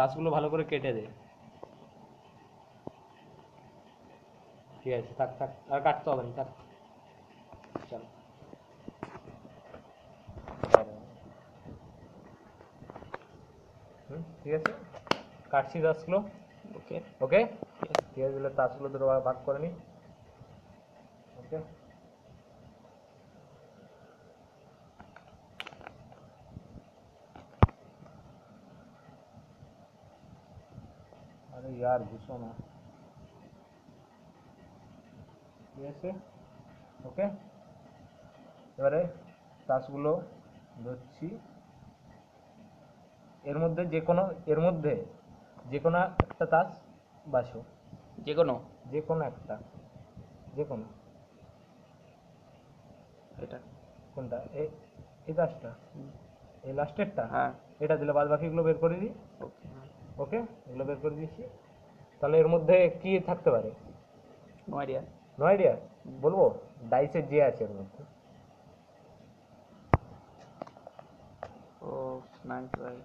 তাসগুলো ভালো করে কেটে দে। ঠিক আছে, থাক থাক, আর কাটতে হবে না, থাক। চল। ঠিক আছে, কাটছি তাসগুলো। ওকে। ওকে, ঠিক আছে, তাহলে তাসগুলো দুটো ভাগ করে নি। ওকে, अरे यार घुसो ना। ঠিক আছে, ওকে। এবারে তাসগুলো ধরছি, এর মধ্যে যে কোনো একটা তাস বাছো। যে কোনো? যে কোনো একটা, যে কোনো। এটা কোনটা? এই তাসটা, এই লাস্টেরটা? হ্যাঁ। এটা দিলে বাদ বাকিগুলো বের করে দিই। ওকে। ওকে, এগুলো বের করে দিয়েছি। তাহলে এর মধ্যে কি থাকতে পারে? No idea. No idea? বলবো, ডাইসের যে আছে এর মধ্যে। ও নাইস ভাই।